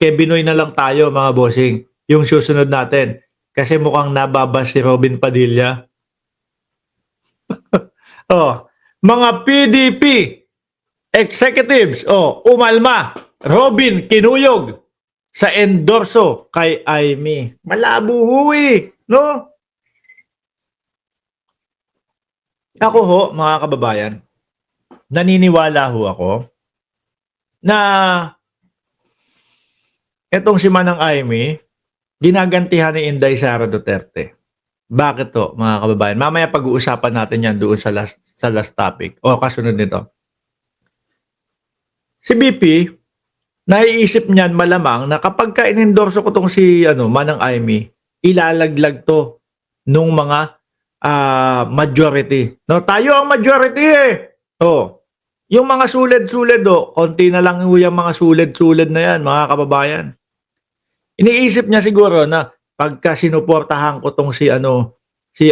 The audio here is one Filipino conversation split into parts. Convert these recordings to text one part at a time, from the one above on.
kay Binoy na lang tayo mga bossing, yung susunod natin. Kasi mukhang nababas si Robin Padilla. Oh, mga PDP executives, umalma. Robin kinuyog sa endorso kay Amy. Malabo ho no? Ako ho, mga kababayan, naniniwala ho ako na etong si Manang Amy, ginagantihan ni Inday Sara Duterte. Bakit to, mga kababayan? Mamaya pag-uusapan natin yan doon sa last topic o kasunod nito. Si BP, naiisip niyan malamang na kapag ka-inendorso ko tong si Manang Amy, ilalaglag to nung mga majority. No, tayo ang majority yung mga sulid-sulid konti na lang yung mga sulid-sulid na yan, mga kababayan. Iniisip niya siguro na pagka sinuportahan ko tong si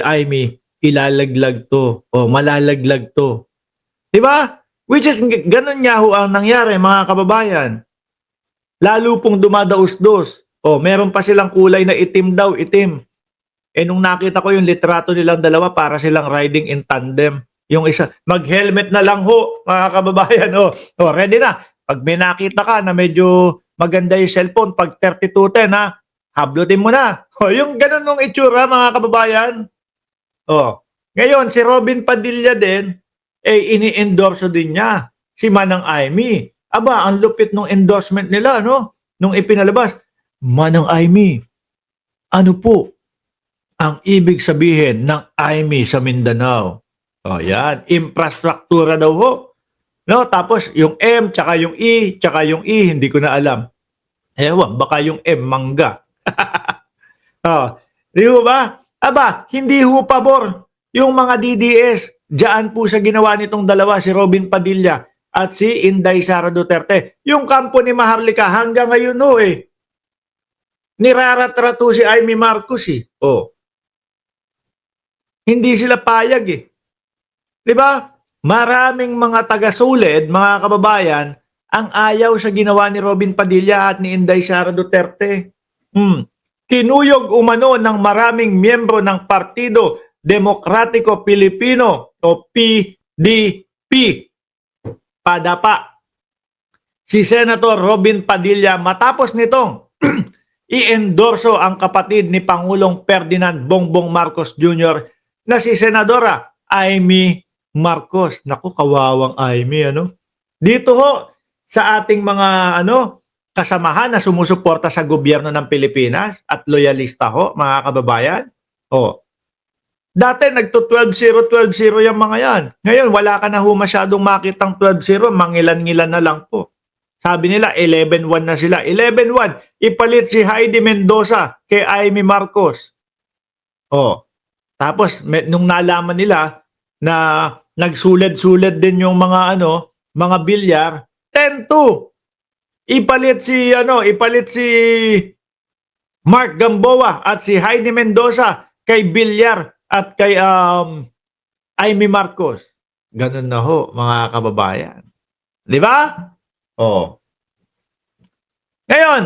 Amy, ilalaglag to o malalaglag to. 'Di ba? Which is ganun nga ho ang nangyari, mga kababayan. Lalo pong dumadaos-dos. Meron pa silang kulay na itim daw, itim. Nung nakita ko yung litrato nilang dalawa, para silang riding in tandem. Yung isa, mag-helmet na lang ho, mga kababayan. Ready na. Pag may nakita ka na medyo maganda yung cellphone, pag 3210 ha, hablutin mo na. Yung ganun nung itsura, mga kababayan. Ngayon, si Robin Padilla din, ini-endorso din niya si Manang Amy. Aba, ang lupit nung endorsement nila, no? Nung ipinalabas, Manang Amy, ano po ang ibig sabihin ng Amy sa Mindanao? Yan, infrastruktura daw ho. No, tapos yung M, tsaka yung E, hindi ko na alam. Ewan, baka yung M, mangga. Di ba? Aba, hindi ho pabor yung mga DDS. Diyan po sa ginawa nitong dalawa, si Robin Padilla at si Inday Sara Duterte. Yung kampo ni Maharlika hanggang ngayon niraratrato si Amy Marcos Hindi sila payag Di ba? Maraming mga taga-sulid, mga kababayan, ang ayaw sa ginawa ni Robin Padilla at ni Inday Sara Duterte. Kinuyog umano ng maraming miyembro ng Partido Demokratiko Pilipino o PDP. Padapa. Si Senator Robin Padilla matapos nitong i-endorso ang kapatid ni Pangulong Ferdinand Bongbong Marcos Jr. na si Senadora Amy Marcos. Naku, kawawang Amy, Dito ho, sa ating mga, kasamahan na sumusuporta sa gobyerno ng Pilipinas at loyalista ho, mga kababayan. Dati nagto 12-0 yung mga yan. Ngayon, wala ka na ho masyadong makitang 12-0, mangilan-ngilan na lang po. Sabi nila, 11-1 na sila. 11-1, ipalit si Heidi Mendoza kay Amy Marcos. Tapos, nung nalaman nila na nagsuled-suled din yung mga mga bilyar, 10-2. Ipalit si Mark Gamboa at si Heidi Mendoza kay bilyar at kay Amy Marcos. Ganun na ho, mga kababayan. Di ba? Ngayon,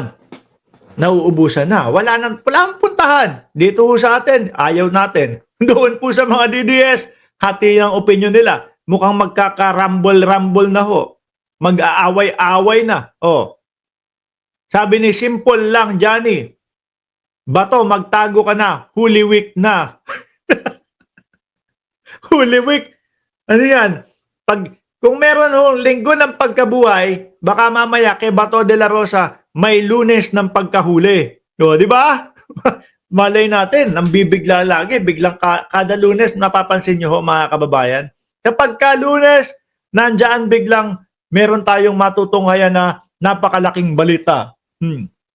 nauubusan na. Wala nang puntahan. Dito ho sa atin, ayaw natin. Doon po sa mga DDS, hati ang opinion nila. Mukhang magkakarambol-rambol na ho. Mag-aaway-away na. Sabi ni Simple lang, Johnny, Bato, magtago ka na. Holy Week na. Holy Week. Ano yan? Kung meron linggo ng pagkabuhay, baka mamaya kay Bato de la Rosa, may Lunes ng pagkahuli. Di ba? Malay natin, nang bibigla lagi, biglang kada Lunes, napapansin nyo mga kababayan. Kapag ka Lunes, nandyan biglang meron tayong matutunghayan na napakalaking balita.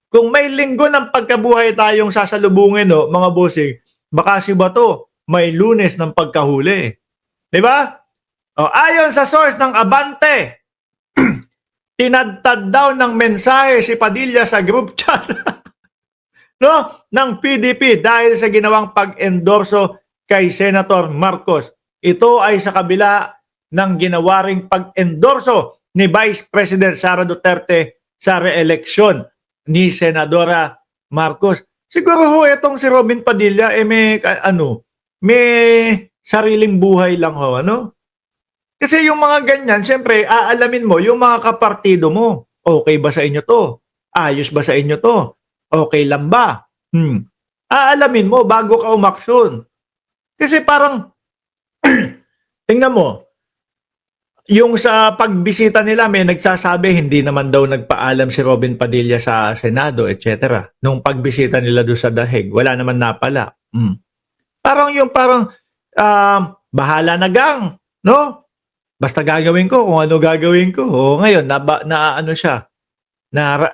Kung may linggo ng pagkabuhay tayong sasalubungin, mga bossing, baka si Bato, may Lunes ng pagkahuli. Di ba? Ayon sa source ng Abante, tinadtad daw ng mensahe si Padilla sa group chat ng PDP dahil sa ginawang pag-endorso kay Senator Marcos. Ito ay sa kabila ng ginawaring pag-endorso ni Vice President Sara Duterte sa re-eleksyon. ni Senadora Marcos. Siguro ho itong si Robin Padilla may sariling buhay lang ho, ano? Kasi yung mga ganyan, siyempre, aalamin mo yung mga kapartido mo. Okay ba sa inyo to? Ayos ba sa inyo to? Okay lang ba? Aalamin mo bago ka umaksyon. Kasi parang, tingnan mo, yung sa pagbisita nila, may nagsasabi hindi naman daw nagpaalam si Robin Padilla sa Senado, etc. Nung pagbisita nila doon sa Dahig, wala naman napala. Parang bahala na gang, no? Basta gagawin ko kung ano gagawin ko. O ngayon, ano siya,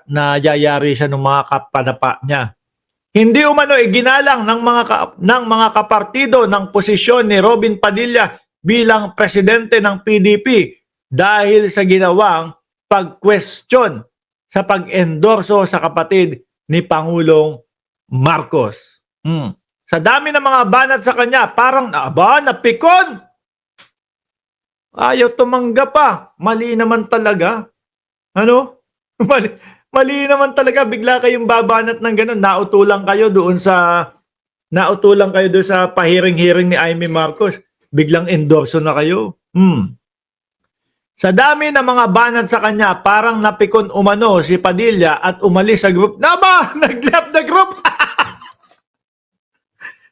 nayayari siya ng mga kapadapa niya. Hindi umano ginalang ng mga kapartido ng posisyon ni Robin Padilla bilang presidente ng PDP dahil sa ginawang pag-question sa pag-endorso sa kapatid ni Pangulong Marcos. Sa dami ng mga banat sa kanya, parang napikon. Ayaw tumanggap pa. Mali naman talaga. Ano? Mali naman talaga, bigla kayong babanat ng gano'n. Nautulang kayo doon sa pahiring-hiring ni Amy Marcos. Biglang endorso na kayo. Sa dami ng mga banat sa kanya, parang napikon umano si Padilla at umalis sa group. Nag-left the group.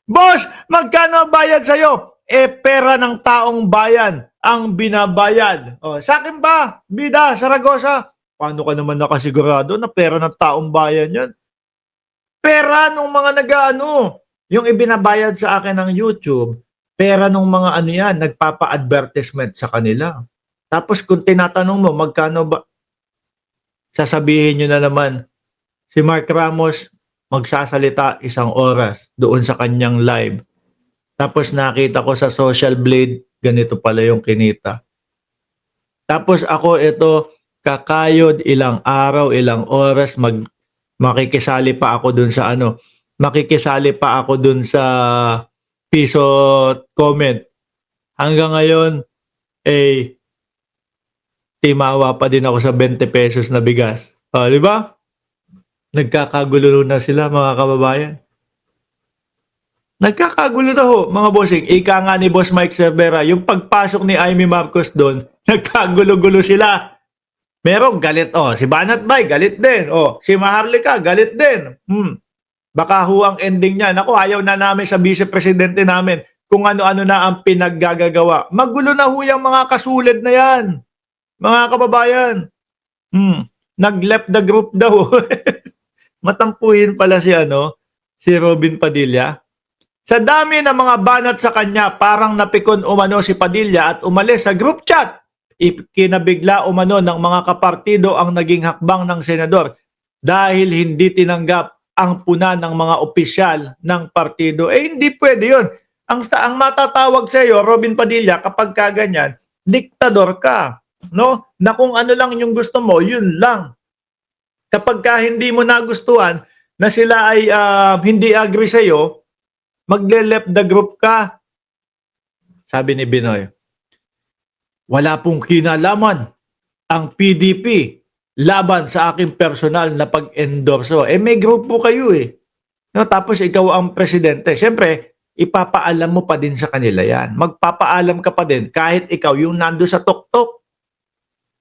Boss, magkano ang bayad sa'yo? Pera ng taong bayan ang binabayad. Sa akin ba, Bida, Saragosa? Paano ka naman nakasigurado na pera ng taong bayan yan? Pera nung mga yung ibinabayad sa akin ng YouTube, pera nung mga nagpapa-advertisement sa kanila. Tapos kung tinatanong mo, magkano ba? Sasabihin nyo na naman, si Mark Ramos magsasalita 1 oras doon sa kanyang live. Tapos nakita ko sa Social Blade, ganito pala yung kinita. Tapos ako kakayod ilang araw, ilang oras, makikisali pa ako dun sa piso comment. Hanggang ngayon, timawa pa din ako sa 20 pesos na bigas. Di ba? Nagkakagulo na sila, mga kababayan. Nagkakagulo na ho, mga bossing. Ika nga ni Boss Mike Cervera, yung pagpasok ni Amy Marcos doon, nagkagulo-gulo sila. Merong galit, si Banat Bay, galit din. Si Maharlika, galit din. Baka ho ang ending niya. Naku, ayaw na namin sa vice-presidente namin kung ano-ano na ang pinaggagawa. Magulo na ho yung mga kasulid na yan. Mga kababayan. Nag-left the group daw. Matampuhin pala si Robin Padilla. Sa dami ng mga banat sa kanya, parang napikon umano si Padilla at umalis sa group chat. Kinabigla umano ng mga kapartido ang naging hakbang ng senador dahil hindi tinanggap ang puna ng mga opisyal ng partido. Hindi pwede yun. Ang matatawag sa iyo, Robin Padilla, kapag kaganyan, diktador ka. No? Na kung ano lang yung gusto mo, yun lang. Kapag hindi mo nagustuhan na sila ay hindi agree sa iyo, magle-left the group ka. Sabi ni Binoy, wala pong kinalaman ang PDP laban sa aking personal na pag-endorso. May group po kayo No, tapos ikaw ang presidente. Siyempre, ipapaalam mo pa din sa kanila yan. Magpapaalam ka pa din kahit ikaw yung nando sa tuktok.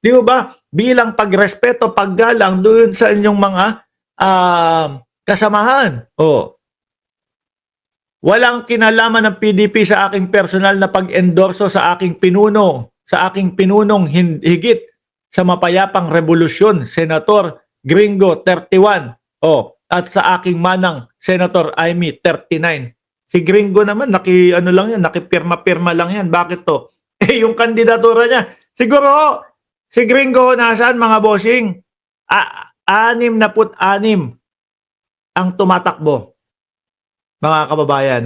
Di ba? Bilang pagrespeto, paggalang doon sa inyong mga kasamahan. Walang kinalaman ng PDP sa aking personal na pag-endorso sa aking pinunong higit sa mapayapang revolusyon, Senator Gringo 31. At sa aking manang Senator Amy 39. Si Gringo naman nakipirma-pirma lang yan. Bakit to? Yung kandidatura niya. Siguro si Gringo nasaan, mga bossing? 66 ang tumatakbo, mga kababayan,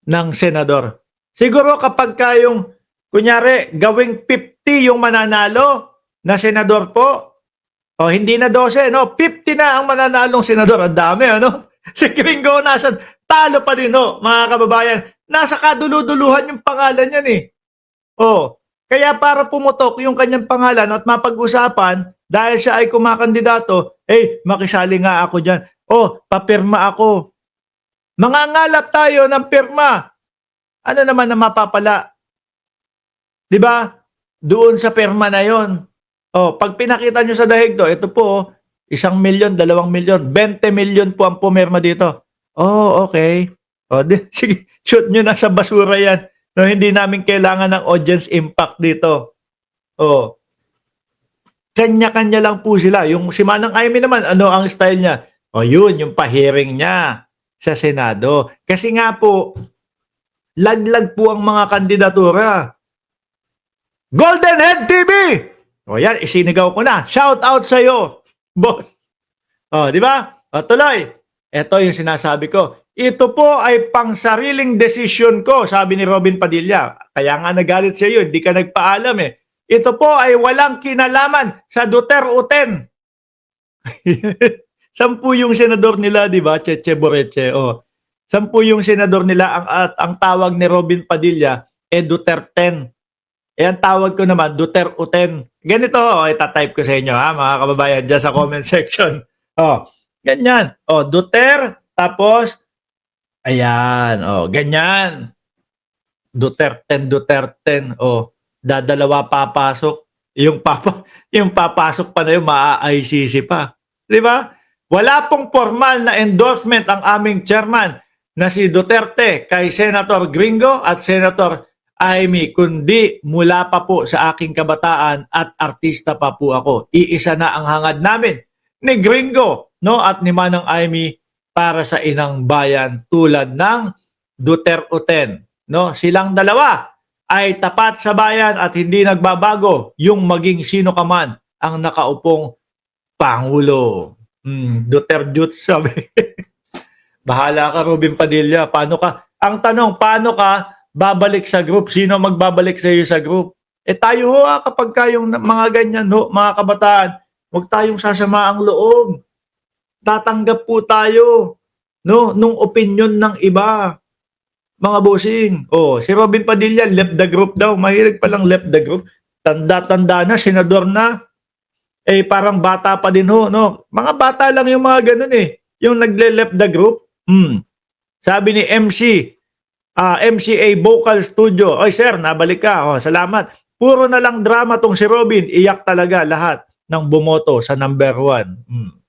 ng senador. Siguro kapag kayong, kunyari, gawing 50 yung mananalo na senador po, hindi na 12, 50 na ang mananalong senador. Ang dami, Si Gringo nasa talo pa din, mga kababayan. Nasa kaduluduluhan yung pangalan yan, Kaya para pumutok yung kanyang pangalan at mapag-usapan dahil siya ay kumakandidato, makisali nga ako dyan. Papirma ako. Mangangalap tayo ng pirma. Ano naman na mapapala? 'Di ba? Doon sa pirma na 'yon. Pag pinakita nyo sa dahig to, ito po, 1,000,000, 2,000,000, 20,000,000 po ang pumirma dito. Okay. Sige, shoot nyo na sa basura yan. No, hindi namin kailangan ng audience impact dito. Kanya-kanya lang po sila. Yung si Manang Aimee naman, ano ang style niya? Yun, yung pa-hearing niya sa Senado. Kasi nga po, laglag po ang mga kandidatura. Golden Head TV! Yan, isinigaw ko na. Shout out sa iyo, boss. Di ba? Tuloy. Ito yung sinasabi ko. Ito po ay pangsariling desisyon ko, sabi ni Robin Padilla. Kaya nga nagalit siya yun, hindi ka nagpaalam eh. Ito po ay walang kinalaman sa Duterte-Uten. 10 yung senador nila, di ba? Cheche Boreche. 10 yung senador nila at ang tawag ni Robin Padilla Duterte. Ang tawag ko naman Duterte-Uten. Ganito, itatype ko sa inyo ha, mga kababayan dyan sa comment section. Ganyan. Duterte, tapos ayan, ganyan. Duterte. Dadalawa papasok. Yung papasok pa na yung maa-ICC pa. 'Di ba? Wala pong formal na endorsement ang aming chairman na si Duterte kay Senator Gringo at Senator Aimee, kundi mula pa po sa aking kabataan at artista pa po ako. Iisa na ang hangad namin ni Gringo, no, at ni Manang Aimee para sa inang bayan tulad ng Duterte-Uten, no? Silang dalawa ay tapat sa bayan at hindi nagbabago yung maging sino ka man ang nakaupong pangulo. Duterte sabi. Bahala ka, Robin Padilla. Paano ka? Ang tanong, paano ka babalik sa group? Sino magbabalik sa iyo sa group? Tayo ho, kapag kayong mga ganyan ho, mga kabataan, huwag tayong sasama ang loob. Tatanggap po tayo, no, nung opinion ng iba. Mga bossing. Si Robin Padilla, left the group daw. Mahilig palang left the group. Tanda-tanda na, senador na. Parang bata pa din ho, no? Mga bata lang yung mga ganun eh. Yung nagle-left the group. Sabi ni MCA Vocal Studio, sir, nabalik ka. Salamat. Puro na lang drama tong si Robin. Iyak talaga lahat ng bumoto sa number 1.